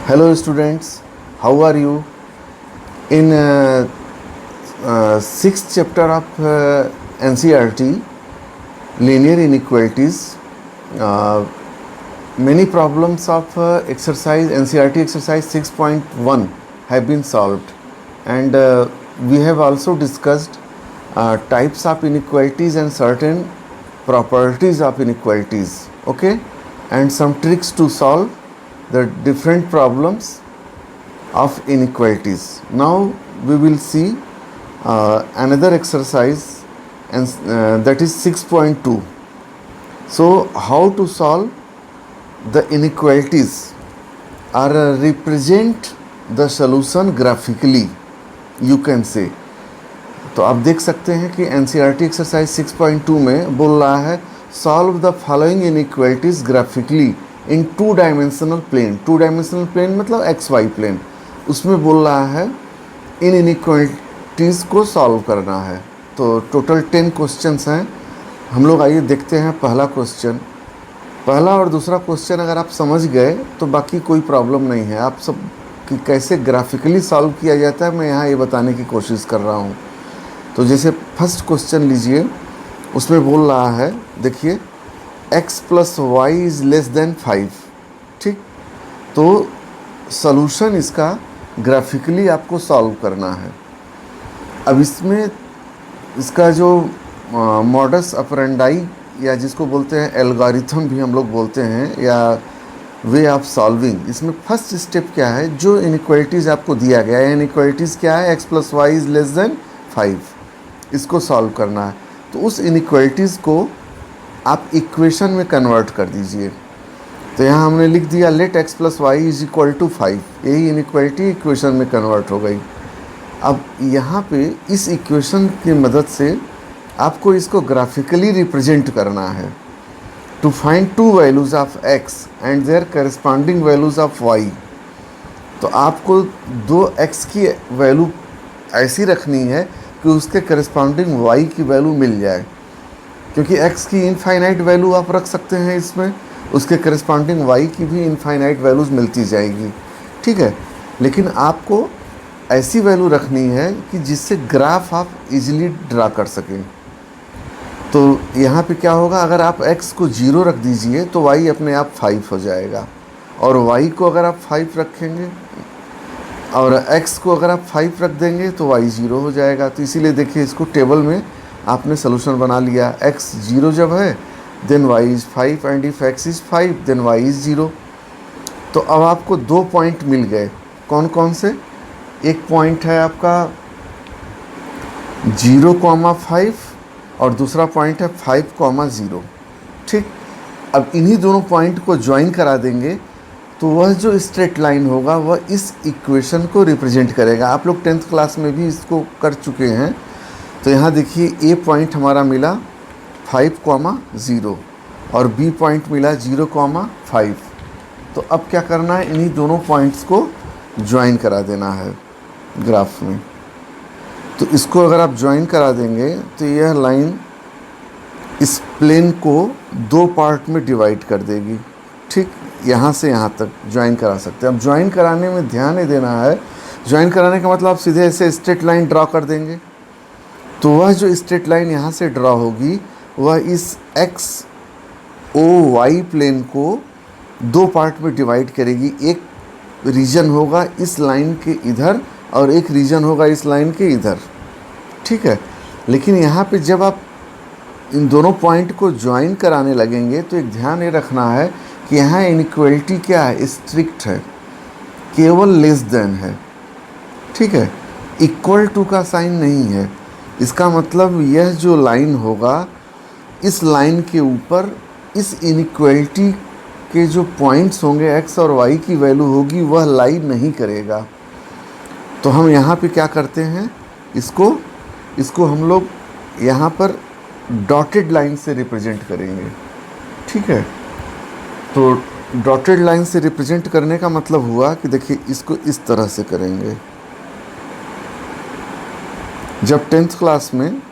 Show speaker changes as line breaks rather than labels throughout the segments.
Hello students, how are you? In sixth chapter of NCERT, linear inequalities, uh, many problems of exercise NCERT exercise 6.1 have been solved, and we have also discussed types of inequalities and certain properties of inequalities, okay, and some tricks to solve the different problems of inequalities. Now we will see another exercise, and that is 6.2. So how to solve the inequalities or represent the solution graphically, you can say. तो आप देख सकते हैं कि NCERT exercise 6.2 में बोल रहा है solve the following inequalities graphically in two dimensional plane. Two dimensional plane मतलब एक्स वाई प्लेन। उसमें बोल रहा है इन इनइक्वालिटीज़ को सॉल्व करना है। तो टोटल 10 क्वेश्चंस हैं। हम लोग आइए देखते हैं पहला क्वेश्चन। पहला और दूसरा क्वेश्चन अगर आप समझ गए तो बाकी कोई प्रॉब्लम नहीं है। आप सब कि कैसे ग्राफिकली सॉल्व किया जाता है मैं यहाँ ये बताने की कोशिश कर रहा हूँ। तो जैसे फर्स्ट क्वेश्चन लीजिए, उसमें बोल रहा है, देखिए x plus y is less than 5। ठीक, तो सॉल्यूशन इसका ग्राफिकली आपको सॉल्व करना है। अब इसमें इसका जो मॉडस ऑपरेंडाई या जिसको बोलते हैं एल्गोरिथम भी हम लोग बोलते हैं या वे ऑफ सॉल्विंग, इसमें फर्स्ट स्टेप क्या है, जो इनइक्वालिटीज़ आपको दिया गया है, इनइक्वालिटीज़ क्या है, x plus y is less than 5, इसको सॉल्व करना है। तो उस इनइक्वालिटीज़ को आप इक्वेशन में कन्वर्ट कर दीजिए। तो यहाँ हमने लिख दिया let x plus y is equal to 5। यही इनइक्वालिटी इक्वेशन में कन्वर्ट हो गई। अब यहाँ पे इस इक्वेशन की मदद से आपको इसको ग्राफिकली रिप्रेजेंट करना है। To find two values of x and their corresponding values of y। तो आपको दो x की वैल्यू ऐसी रखनी है कि उसके करस्पॉन्डिंग y की वैल्यू मिल जाए, क्योंकि x की इनफाइनाइट वैल्यू आप रख सकते हैं इसमें, उसके करस्पॉन्डिंग y की भी इनफाइनाइट वैल्यूज़ मिलती जाएगी। ठीक है, लेकिन आपको ऐसी वैल्यू रखनी है कि जिससे ग्राफ आप इजीली ड्रा कर सकें। तो यहाँ पे क्या होगा, अगर आप x को 0 रख दीजिए तो y अपने आप 5 हो जाएगा, और y को अगर आप 5 रखेंगे और x को अगर आप 5 रख देंगे तो y 0 हो जाएगा। तो इसीलिए देखिए इसको टेबल में आपने सोल्यूशन बना लिया। x 0 जब है then y is 5 and if x is 5 then y is 0। तो अब आपको दो पॉइंट मिल गए। कौन कौन से? एक पॉइंट है आपका 0,5 और दूसरा पॉइंट है 5,0। ठीक, अब इन्हीं दोनों पॉइंट को ज्वाइन करा देंगे तो वह जो स्ट्रेट लाइन होगा वह इस इक्वेशन को रिप्रेजेंट करेगा। आप लोग 10th क्लास में भी इसको कर चुके हैं। तो यहाँ देखिए ए पॉइंट हमारा मिला 5,0 और बी पॉइंट मिला 0,5। तो अब क्या करना है, इन्हीं दोनों पॉइंट्स को ज्वाइन करा देना है ग्राफ में। तो इसको अगर आप ज्वाइन करा देंगे तो यह लाइन इस प्लेन को दो पार्ट में डिवाइड कर देगी। ठीक, यहाँ से यहाँ तक ज्वाइन करा सकते हैं। अब ज्वाइन कराने में ध्यान ये देना है, ज्वाइन कराने का मतलब आप सीधे ऐसे स्ट्रेट लाइन ड्रा कर देंगे तो वह जो स्ट्रेट लाइन यहाँ से ड्रा होगी वह इस एक्स ओ वाई प्लेन को दो पार्ट में डिवाइड करेगी। एक रीजन होगा इस लाइन के इधर और एक रीजन होगा इस लाइन के इधर। ठीक है, लेकिन यहाँ पे जब आप इन दोनों पॉइंट को ज्वाइन कराने लगेंगे तो एक ध्यान ये रखना है कि यहाँ इनइक्वालिटी क्या है, स्ट्रिक्ट है, केवल लेस देन है। ठीक है, इक्वल टू का साइन नहीं है। इसका मतलब यह जो लाइन होगा इस लाइन के ऊपर इस इनइक्वालिटी के जो पॉइंट्स होंगे x और y की वैल्यू होगी वह लाई नहीं करेगा। तो हम यहाँ पे क्या करते हैं, इसको हम लोग यहाँ पर डॉटेड लाइन से रिप्रेजेंट करेंगे। ठीक है, तो डॉटेड लाइन से रिप्रेजेंट करने का मतलब हुआ कि देखिए इसको इस तरह से करेंगे। जब 10th क्लास में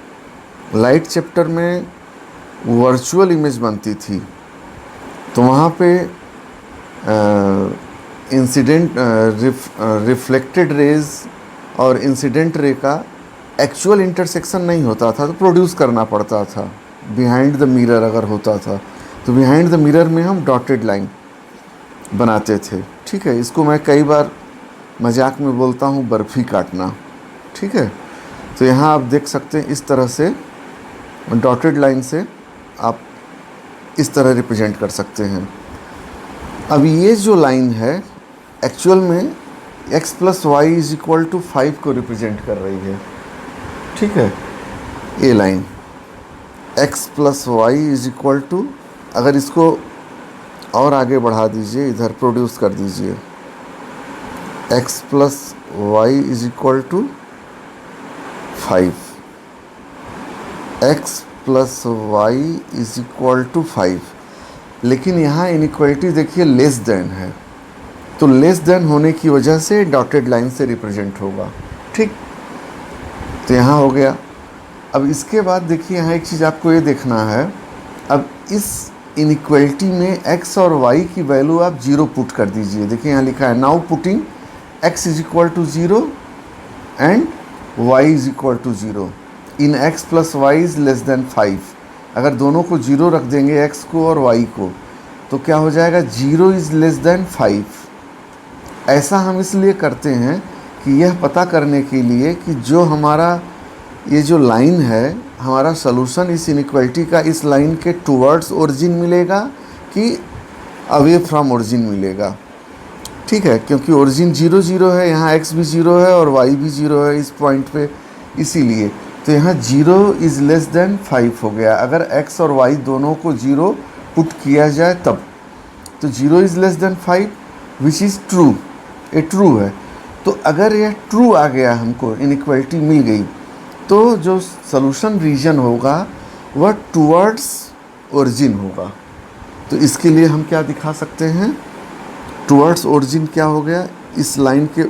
लाइट चैप्टर में वर्चुअल इमेज बनती थी तो वहाँ पे इंसिडेंट रिफ्लेक्टेड रेज और इंसिडेंट रे का एक्चुअल इंटरसेक्शन नहीं होता था, तो प्रोड्यूस करना पड़ता था बिहाइंड द मिरर। अगर होता था तो बिहाइंड द मिरर में हम डॉटेड लाइन बनाते थे। ठीक है, इसको मैं कई बार मजाक में बोलता हूँ बर्फ़ी काटना। ठीक है, तो यहाँ आप देख सकते हैं इस तरह से डॉटेड लाइन से आप इस तरह रिप्रेजेंट कर सकते हैं। अब ये जो लाइन है एक्चुअल में x plus y is equal to 5 को रिप्रेजेंट कर रही है। ठीक है, ये line x plus y is equal to, अगर इसको और आगे बढ़ा दीजिए, इधर प्रोड्यूस कर दीजिए, x plus y is equal to 5, x plus y is equal to 5। लेकिन यहाँ इनइक्वालिटी देखिए लेस देन है, तो लेस देन होने की वजह से डॉटेड लाइन से रिप्रेजेंट होगा। ठीक, तो यहाँ हो गया। अब इसके बाद देखिए यहाँ एक चीज़ आपको ये देखना है, अब इस इनइक्वालिटी में x और y की वैल्यू आप 0 पुट कर दीजिए। देखिए यहाँ लिखा है now putting x is equal to 0 and y is equal to 0 in x plus y is less than 5। अगर दोनों को 0 रख देंगे, x को और y को, तो क्या हो जाएगा, 0 इज़ लेस देन 5। ऐसा हम इसलिए करते हैं कि यह पता करने के लिए कि जो हमारा ये जो लाइन है, हमारा सॉल्यूशन इस इनइक्वालिटी का इस लाइन के टुवर्ड्स ओरिजिन मिलेगा कि अवे फ्रॉम ओरिजिन मिलेगा। ठीक है, क्योंकि ओरिजिन 0 0 है, यहाँ x भी 0 है और y भी 0 है इस पॉइंट पे, इसीलिए तो यहाँ 0 इज़ लेस देन 5 हो गया। अगर x और y दोनों को 0 पुट किया जाए तब, तो 0 is less than 5 which is true, ये ट्रू है। तो अगर यह ट्रू आ गया, हमको इनइक्वालिटी मिल गई, तो जो सॉल्यूशन रीजन होगा वह टुवर्ड्स ओरिजिन होगा। तो इसके लिए हम क्या दिखा सकते हैं, टुवर्ड्स ओरिजिन क्या हो गया, इस लाइन के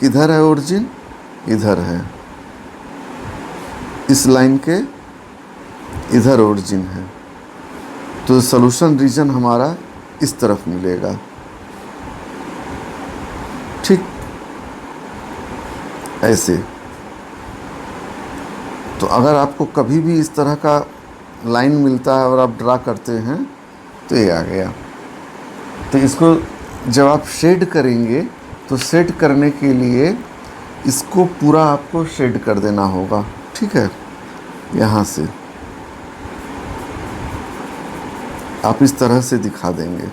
किधर है ओरिजिन, इधर है, इस लाइन के इधर ओरिजिन है, तो सॉल्यूशन रीजन हमारा इस तरफ मिलेगा। ठीक, ऐसे। तो अगर आपको कभी भी इस तरह का लाइन मिलता है और आप ड्रा करते हैं, तो ये आ गया। तो इसको जब आप शेड करेंगे, तो शेड करने के लिए इसको पूरा आपको शेड कर देना होगा। ठीक है, यहाँ से आप इस तरह से दिखा देंगे।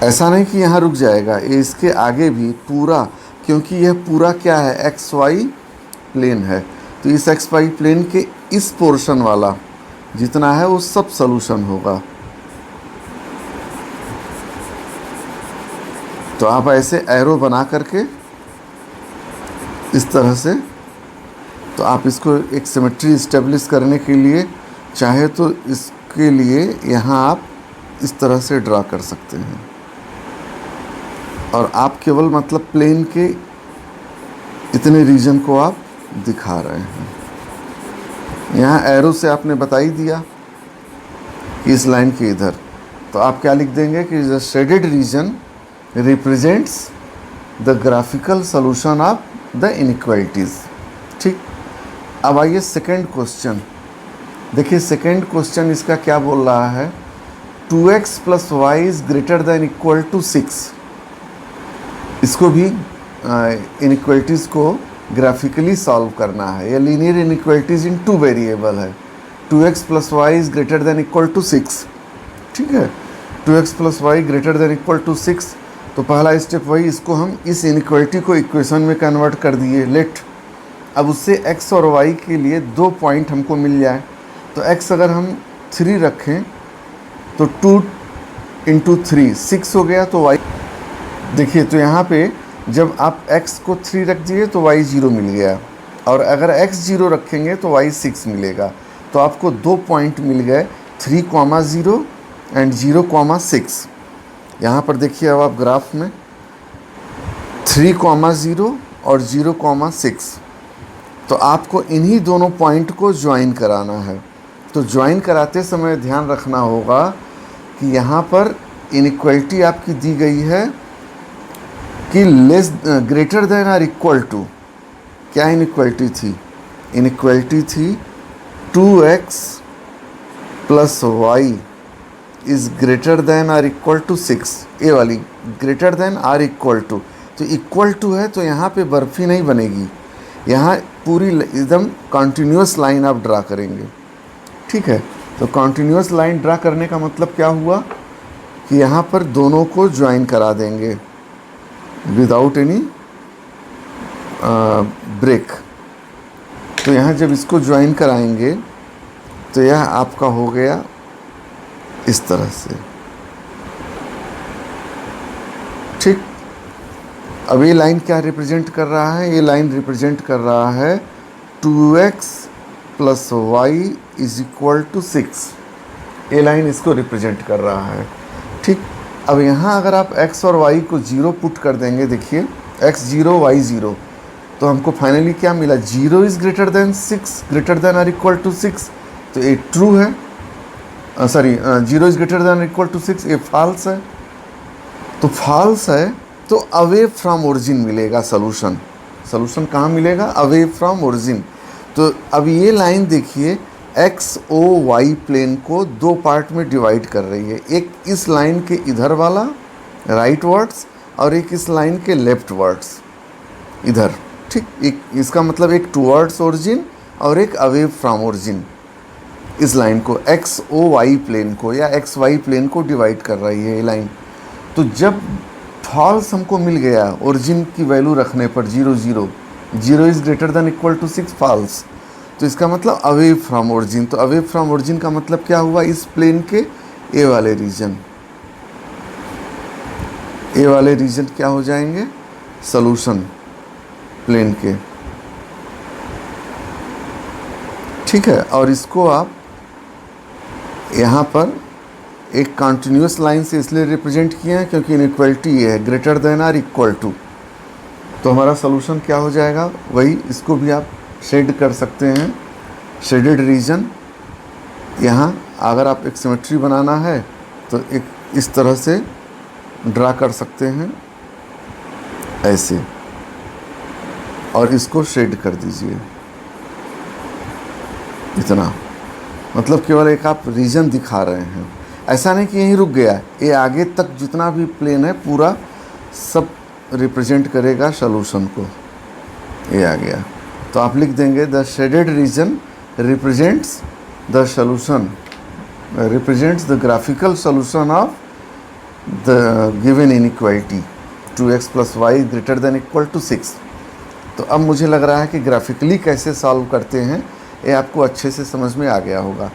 ऐसा नहीं कि यहाँ रुक जाएगा, ये इसके आगे भी पूरा, क्योंकि यह पूरा क्या है, एक्स वाई प्लेन है, तो इस एक्स वाई प्लेन के इस पोर्शन वाला जितना है वो सब सॉल्यूशन होगा। तो आप ऐसे एरो बना करके इस तरह से, तो आप इसको एक सिमेट्री इस्टेब्लिश करने के लिए चाहे तो इसके लिए यहाँ आप इस तरह से ड्रा कर सकते हैं, और आप केवल मतलब प्लेन के इतने रीजन को आप दिखा रहे हैं। यहाँ एरो से आपने बता ही दिया कि इस लाइन के इधर, तो आप क्या लिख देंगे कि the shaded region represents the graphical solution of the inequalities. ठीक, अब आइए सेकंड क्वेश्चन। देखिए सेकंड क्वेश्चन इसका क्या बोल रहा है, 2x plus y is greater than equal to 6। इसको भी इनइक्वालिटीज़ को ग्राफिकली सॉल्व करना है। ये लीनियर इनइक्वालिटीज़ इन 2 वेरिएबल है। 2x plus y is greater than equal to 6। ठीक है, 2x plus y greater than equal to 6, तो पहला स्टेप वही, इसको हम इस इनइक्वालिटी को इक्वेशन में कन्वर्ट कर दिए, लेट। अब उससे x और y के लिए 2 पॉइंट हमको मिल जाए, तो x अगर हम 3 रखें तो 2 इंटू 3 6 हो गया, तो y देखिए, तो यहाँ पे जब आप x को 3 रख दिए तो y 0 मिल गया, और अगर x 0 रखेंगे तो y 6 मिलेगा। तो आपको 2 पॉइंट मिल गए, 3,0 एंड 0,6। यहाँ पर देखिए अब आप ग्राफ में 3,0 और 0,6, तो आपको इन्हीं दोनों पॉइंट को ज्वाइन कराना है। तो ज्वाइन कराते समय ध्यान रखना होगा कि यहाँ पर इनइक्वालिटी आपकी दी गई है कि greater than or equal to, क्या इनइक्वालिटी थी? इनइक्वालिटी थी 2x plus y is greater than or equal to 6, ये वाली greater than or equal to. तो इक्वल टू है तो यहाँ पे बर्फी नहीं बनेगी, यहाँ पूरी एकदम कॉन्टीन्यूस लाइन आप ड्रा करेंगे, ठीक है। तो कॉन्टीन्यूस लाइन ड्रा करने का मतलब क्या हुआ कि यहाँ पर दोनों को ज्वाइन करा देंगे विदाउट एनी ब्रेक। तो यहाँ जब इसको ज्वाइन कराएंगे तो यह आपका हो गया इस तरह से, ठीक। अब ये लाइन क्या रिप्रेजेंट कर रहा है? ये लाइन रिप्रेजेंट कर रहा है 2x plus y is equal to 6, ये लाइन इसको रिप्रेजेंट कर रहा है, ठीक। अब यहाँ अगर आप x और y को 0 पुट कर देंगे, देखिए x 0 y 0, तो हमको फाइनली क्या मिला? 0 is greater than 6, greater than or equal to 6, तो ये ट्रू है। 0 is greater than equal to 6, ये फॉल्स है। तो फॉल्स है तो अवे फ्रॉम ओरिजिन मिलेगा सोल्यूशन। सोल्यूशन कहाँ मिलेगा? Away from origin. तो अब ये लाइन देखिए एक्स ओ वाई प्लेन को दो पार्ट में डिवाइड कर रही है, एक इस लाइन के इधर वाला राइट वर्ड्स और एक इस लाइन के लेफ्ट वर्ड्स इधर, ठीक। एक इसका मतलब एक टुवर्ड्स ओरिजिन और एक अवे फ्रॉम ओरिजिन। इस लाइन को एक्स ओ वाई प्लेन को या एक्स वाई प्लेन को डिवाइड कर रही है ये लाइन। तो जब फॉल्स हमको मिल गया ओरिजिन की वैल्यू रखने पर 0 0, 0 is greater than equal to 6 false, तो इसका मतलब अवे फ्रॉम ओरिजिन। तो अवे फ्रॉम ओरिजिन का मतलब क्या हुआ? इस प्लेन के ए वाले रीजन, ए वाले रीजन क्या हो जाएंगे? सॉल्यूशन प्लेन के, ठीक है। और इसको आप यहाँ पर एक कंटिन्यूस लाइन से इसलिए रिप्रेजेंट किए हैं क्योंकि इनइक्वालिटी ये है greater than or equal to. तो हमारा सोल्यूशन क्या हो जाएगा? वही, इसको भी आप शेड कर सकते हैं, शेडेड रीजन। यहाँ अगर आप एक सिमेट्री बनाना है तो एक इस तरह से ड्रा कर सकते हैं ऐसे, और इसको शेड कर दीजिए इतना, मतलब केवल एक आप रीजन दिखा रहे हैं। ऐसा नहीं कि यहीं रुक गया, ये आगे तक जितना भी प्लेन है पूरा सब रिप्रेजेंट करेगा सॉल्यूशन को। ये आ गया तो आप लिख देंगे the shaded region represents the solution, represents the graphical solution of the given inequality 2x plus y greater than equal to 6। तो अब मुझे लग रहा है कि ग्राफिकली कैसे सॉल्व करते हैं ये आपको अच्छे से समझ में आ गया होगा।